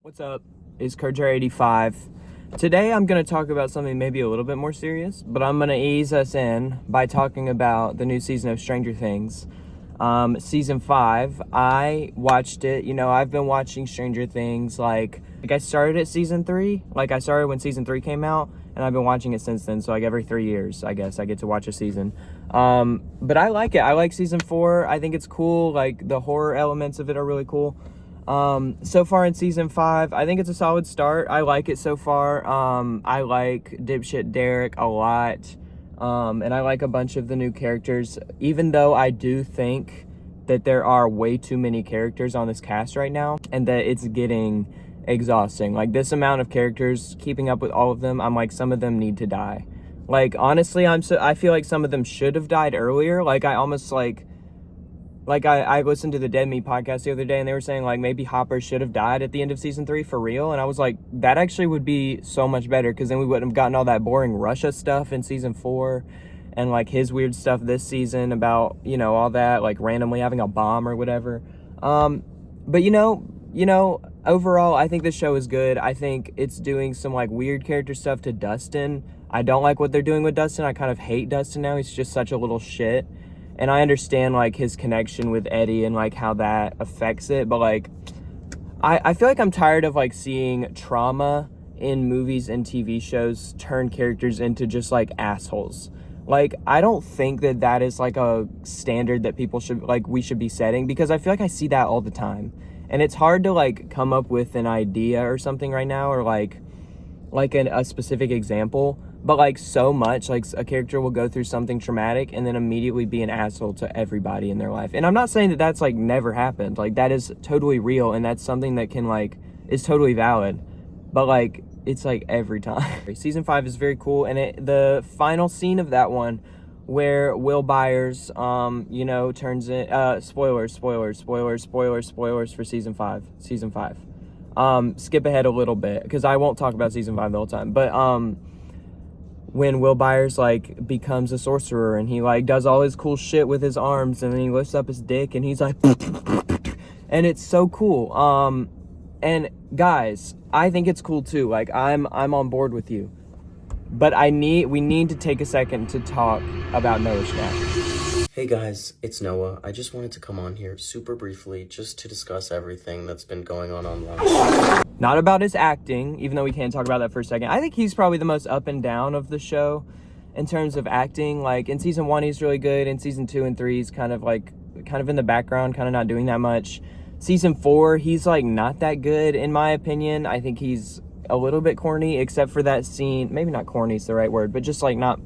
What's up? It's Kurger85. Today I'm going to talk about something maybe a little bit more serious, but I'm going to ease us in by talking about the new season of Stranger Things. Season 5, I watched it. I've been watching Stranger Things like I started at season 3. I started when season 3 came out, and I've been watching it since then. So every 3 years, I guess, I get to watch a season. But I like it. I like season 4. I think it's cool. The horror elements of it are really cool. So far in season 5, I think it's a solid start. I like it so far. I like dipshit Derek a lot. And I like a bunch of the new characters, even though I do think that there are way too many characters on this cast right now, and that it's getting exhausting. This amount of characters, keeping up with all of them, I'm like, some of them need to die. Honestly, I feel like some of them should have died earlier. I listened to the Dead Meat podcast the other day, and they were saying, maybe Hopper should have died at the end of season 3 for real. And I was like, that actually would be so much better, because then we wouldn't have gotten all that boring Russia stuff in season 4, and, his weird stuff this season about, all that, randomly having a bomb or whatever. But, overall, I think this show is good. I think it's doing some, weird character stuff to Dustin. I don't like what they're doing with Dustin. I kind of hate Dustin now. He's just such a little shit. And I understand, his connection with Eddie and, how that affects it. But, I feel like I'm tired of, seeing trauma in movies and TV shows turn characters into just, assholes. I don't think that is, a standard that people should, we should be setting. Because I feel like I see that all the time. And it's hard to, come up with an idea or something right now. Or, a specific example. But so much, a character will go through something traumatic and then immediately be an asshole to everybody in their life. And I'm not saying that that's never happened. That is totally real, and that's something that can is totally valid. But it's every time. Season 5 is very cool, and the final scene of that one, where Will Byers turns in spoilers for season 5. Skip ahead a little bit, because I won't talk about season 5 the whole time. But when Will Byers becomes a sorcerer, and he does all his cool shit with his arms, and then he lifts up his dick and he's and it's so cool. And guys, I think it's cool too. I'm on board with you. But we need to take a second to talk about Noah Schnapp. Hey guys, it's Noah. I just wanted to come on here super briefly just to discuss everything that's been going on online. Not about his acting, even though we can talk about that for a second. I think he's probably the most up and down of the show in terms of acting. In season 1, he's really good. In season 2 and 3, he's kind of in the background, kind of not doing that much. Season 4, he's not that good in my opinion. I think he's a little bit corny, except for that scene. Maybe not corny is the right word, but just not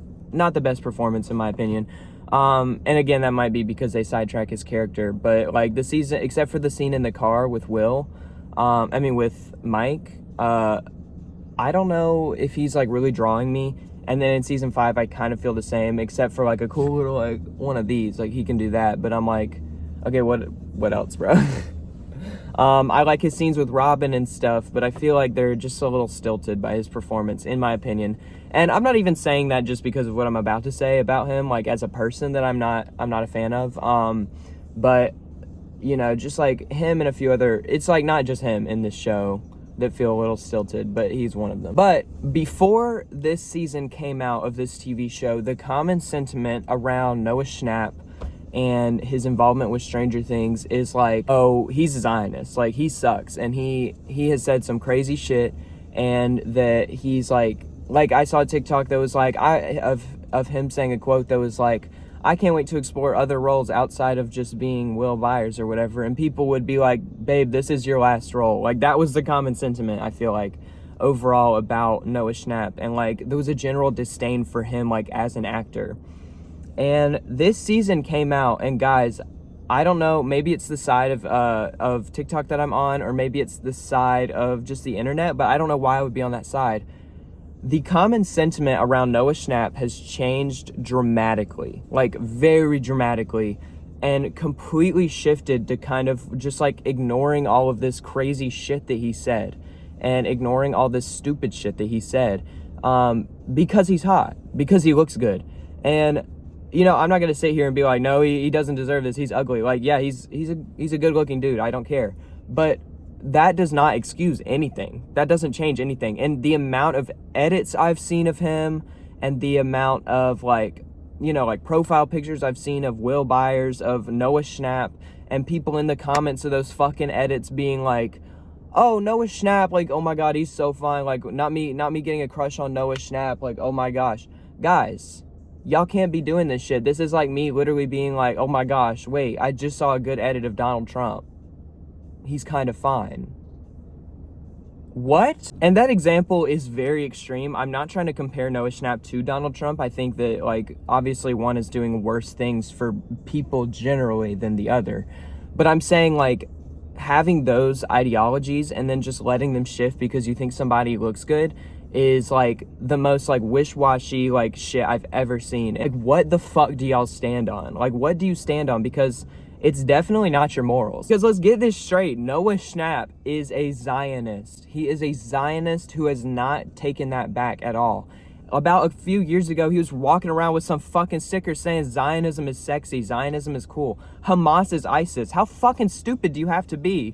the best performance in my opinion. And again, that might be because they sidetrack his character, but the season, except for the scene in the car with with Mike, I don't know if he's really drawing me. And then in season 5, I kind of feel the same, except for a cool little one of these, he can do that, but I'm okay, what else, bro? I like his scenes with Robin and stuff, but I feel they're just a little stilted by his performance, in my opinion. And I'm not even saying that just because of what I'm about to say about him, as a person that I'm not a fan of. But just him and a few other, it's not just him in this show that feel a little stilted, but he's one of them. But before this season came out of this TV show, the common sentiment around Noah Schnapp and his involvement with Stranger Things is oh, he's a Zionist, he sucks, and he has said some crazy shit, and that he's I saw a TikTok that was of him saying a quote that was I can't wait to explore other roles outside of just being Will Byers or whatever, and people would be babe, this is your last role. That was the common sentiment, I feel overall about Noah Schnapp, and there was a general disdain for him as an actor. And this season came out, and guys, I don't know, maybe it's the side of TikTok that I'm on, or maybe it's the side of just the internet, but I don't know why I would be on that side. The common sentiment around Noah Schnapp has changed dramatically, very dramatically, and completely shifted to kind of just ignoring all of this crazy shit that he said, and ignoring all this stupid shit that he said, because he's hot, because he looks good. And I'm not gonna sit here and be no, he doesn't deserve this, he's ugly. Yeah, he's a good looking dude, I don't care. But that does not excuse anything. That doesn't change anything. And the amount of edits I've seen of him, and the amount of like, you know, like profile pictures I've seen of Will Byers, of Noah Schnapp, and people in the comments of those fucking edits being like, oh, Noah Schnapp, like, oh my god, he's so fine, like, not me getting a crush on Noah Schnapp, like, oh my gosh. Guys, y'all can't be doing this shit. This is like me literally being like, oh my gosh, wait, I just saw a good edit of Donald Trump. He's kind of fine. What? And that example is very extreme. I'm not trying to compare Noah Schnapp to Donald Trump. I think that, like, obviously one is doing worse things for people generally than the other. But I'm saying, like, having those ideologies and then just letting them shift because you think somebody looks good is, like, the most, like, wish-washy, like, shit I've ever seen. Like, what the fuck do y'all stand on? Like, what do you stand on? Because it's definitely not your morals. Because let's get this straight. Noah Schnapp is a Zionist. He is a Zionist who has not taken that back at all. About a few years ago, he was walking around with some fucking sticker saying Zionism is sexy, Zionism is cool, Hamas is ISIS. How fucking stupid do you have to be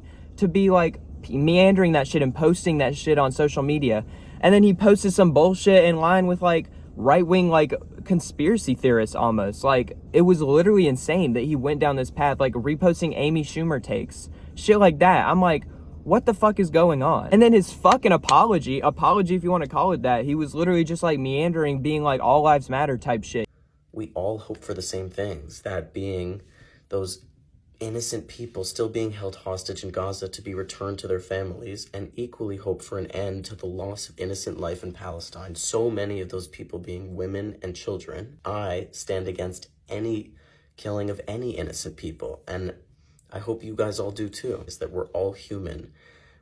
like meandering that shit and posting that shit on social media? And then he posted some bullshit in line with like right-wing like conspiracy theorists almost. Like, it was literally insane that he went down this path, like reposting Amy Schumer takes, shit like that. I'm like, what the fuck is going on? And then his fucking apology if you want to call it that, he was literally just like meandering, being like all lives matter type shit. We all hope for the same things, that being those innocent people still being held hostage in Gaza to be returned to their families, and equally hope for an end to the loss of innocent life in Palestine, so many of those people being women and children. I stand against any killing of any innocent people, and I hope you guys all do too, is that we're all human,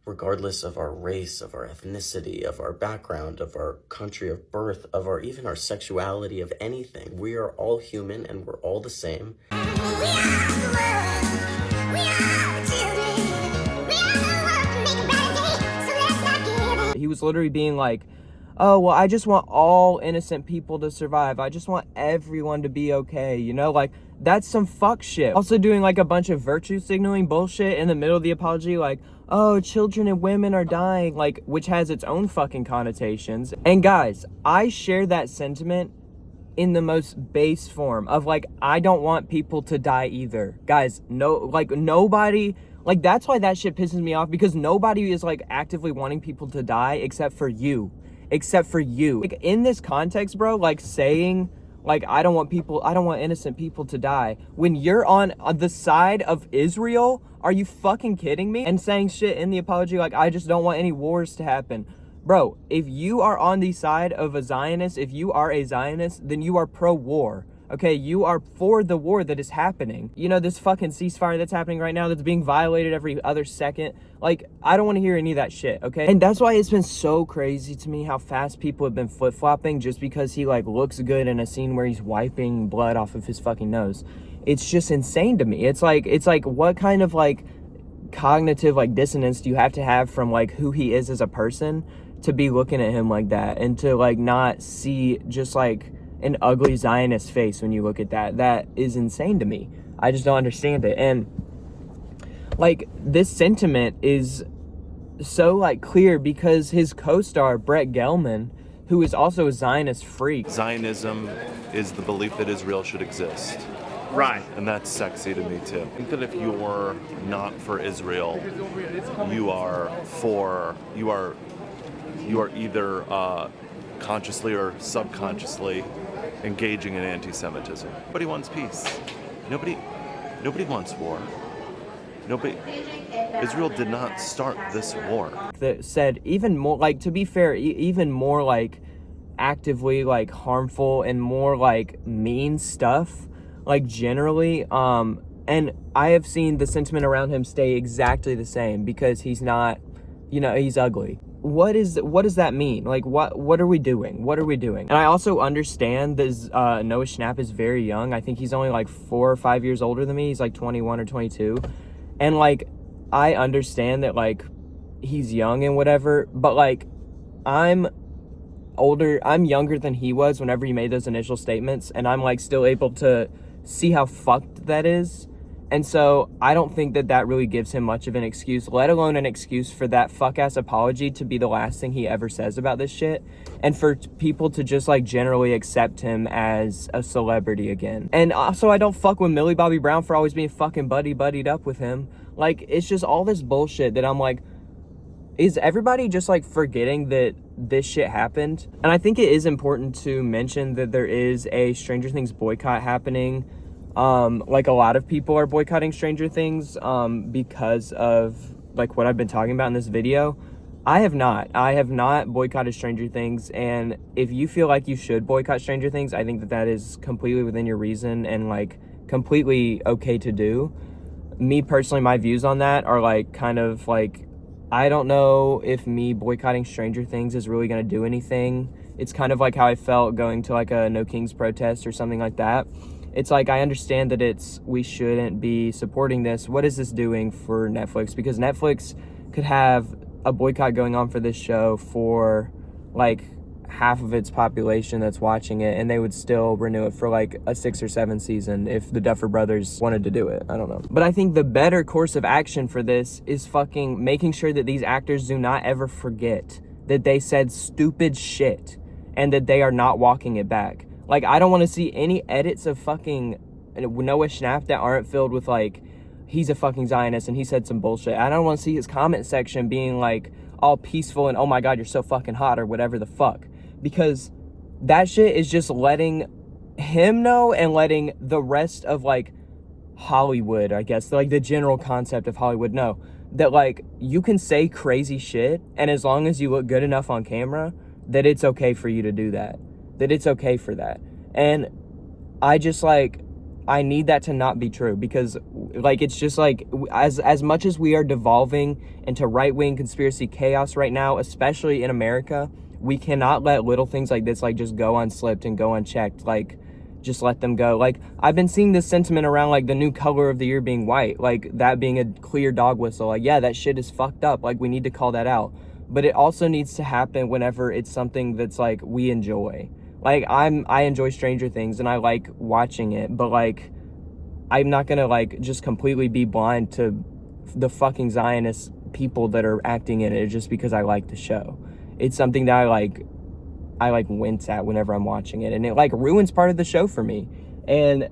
regardless of our race, of our ethnicity, of our background, of our country of birth, of our even our sexuality, of anything. We are all human and we're all the same. He was literally being like, oh, well, I just want all innocent people to survive. I just want everyone to be okay, you know? Like, that's some fuck shit. Also doing, like, a bunch of virtue signaling bullshit in the middle of the apology, like, oh, children and women are dying, like, which has its own fucking connotations. And guys, I share that sentiment in the most base form of, like, I don't want people to die either. Guys, no, like, nobody... Like, that's why that shit pisses me off, because nobody is, like, actively wanting people to die except for you. Except for you. Like, in this context, bro, like, saying, like, I don't want innocent people to die, when you're on the side of Israel, are you fucking kidding me? And saying shit in the apology like, I just don't want any wars to happen. Bro, if you are on the side of a Zionist, if you are a Zionist, then you are pro-war. Okay, you are for the war that is happening. You know, this fucking ceasefire that's happening right now that's being violated every other second. Like, I don't want to hear any of that shit, okay? And that's why it's been so crazy to me how fast people have been flip-flopping just because he, like, looks good in a scene where he's wiping blood off of his fucking nose. It's just insane to me. It's like, what kind of, like, cognitive, like, dissonance do you have to have from, like, who he is as a person to be looking at him like that and to, like, not see just, like, an ugly Zionist face when you look at that? That is insane to me. I just don't understand it. And like, this sentiment is so like clear because his co-star Brett Gelman, who is also a Zionist freak. Zionism is the belief that Israel should exist. Right. And that's sexy to me too. I think that if you're not for Israel, you are either consciously or subconsciously engaging in anti-Semitism. Nobody wants peace. Nobody wants war. Israel did not start this war. That said even more, like, to be fair, even more like actively like harmful and more like mean stuff, like generally. And I have seen the sentiment around him stay exactly the same because he's not, you know, he's ugly. What does that mean? Like, what are we doing? What are we doing? And I also understand that Noah Schnapp is very young. I think he's only like 4 or 5 years older than me. He's like 21 or 22. And like, I understand that like he's young and whatever, but like I'm younger than he was whenever he made those initial statements, and I'm like still able to see how fucked that is. And so I don't think that that really gives him much of an excuse, let alone an excuse for that fuck-ass apology to be the last thing he ever says about this shit, and for people to just, like, generally accept him as a celebrity again. And also, I don't fuck with Millie Bobby Brown for always being fucking buddied up with him. Like, it's just all this bullshit that I'm like, is everybody just, like, forgetting that this shit happened? And I think it is important to mention that there is a Stranger Things boycott happening. Like, a lot of people are boycotting Stranger Things because of, like, what I've been talking about in this video. I have not boycotted Stranger Things, and if you feel like you should boycott Stranger Things, I think that that is completely within your reason and, like, completely okay to do. Me personally, my views on that are, like, kind of like, I don't know if me boycotting Stranger Things is really going to do anything. It's kind of like how I felt going to, like, a No Kings protest or something like that. It's like, I understand that we shouldn't be supporting this. What is this doing for Netflix? Because Netflix could have a boycott going on for this show for, like, half of its population that's watching it, and they would still renew it for, like, a 6 or 7 season if the Duffer Brothers wanted to do it. I don't know. But I think the better course of action for this is fucking making sure that these actors do not ever forget that they said stupid shit and that they are not walking it back. Like, I don't want to see any edits of fucking Noah Schnapp that aren't filled with, like, he's a fucking Zionist and he said some bullshit. I don't want to see his comment section being, like, all peaceful and, oh my God, you're so fucking hot or whatever the fuck. Because that shit is just letting him know and letting the rest of, like, Hollywood, I guess, like, the general concept of Hollywood know that, like, you can say crazy shit, and as long as you look good enough on camera, that it's okay for you to do that. That it's okay for that. And I just, like, I need that to not be true, because, like, it's just like, as much as we are devolving into right-wing conspiracy chaos right now, especially in America, we cannot let little things like this, like, just go unslipped and go unchecked. Like, just let them go. Like, I've been seeing this sentiment around, like, the new color of the year being white, like, that being a clear dog whistle. Like, yeah, that shit is fucked up. Like, we need to call that out. But it also needs to happen whenever it's something that's, like, we enjoy. Like, I enjoy Stranger Things, and I like watching it, but, like, I'm not gonna, like, just completely be blind to the fucking Zionist people that are acting in it just because I like the show. It's something that I wince at whenever I'm watching it, and it, like, ruins part of the show for me. And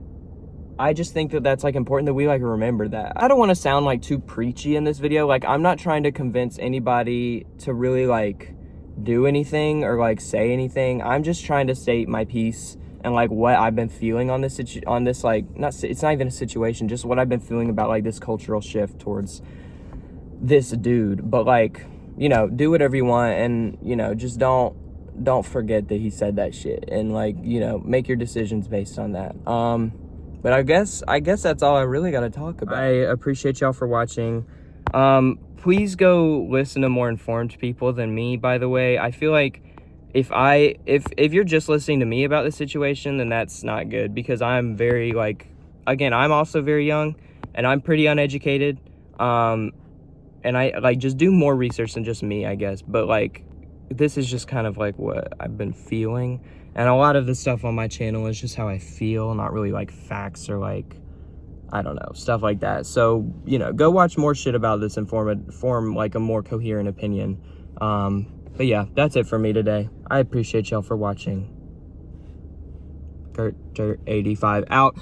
I just think that that's, like, important that we, like, remember that. I don't want to sound, like, too preachy in this video. Like, I'm not trying to convince anybody to really, like, do anything or, like, say anything. I'm just trying to state my piece and, like, what I've been feeling on this, like, it's not even a situation, just what I've been feeling about, like, this cultural shift towards this dude. But, like, you know, do whatever you want, and, you know, just don't forget that he said that shit, and, like, you know, make your decisions based on that. But I guess that's all I really got to talk about. I appreciate y'all for watching. Please go listen to more informed people than me, by the way. I feel like if you're just listening to me about the situation, then that's not good, because I'm very, like, again, I'm also very young, and I'm pretty uneducated. And I, like, just do more research than just me, I guess. But, like, this is just kind of, like, what I've been feeling. And a lot of the stuff on my channel is just how I feel, not really, like, facts or, like, I don't know, stuff like that. So, you know, go watch more shit about this and form, like, a more coherent opinion. But yeah, that's it for me today. I appreciate y'all for watching. Kurt 85 out.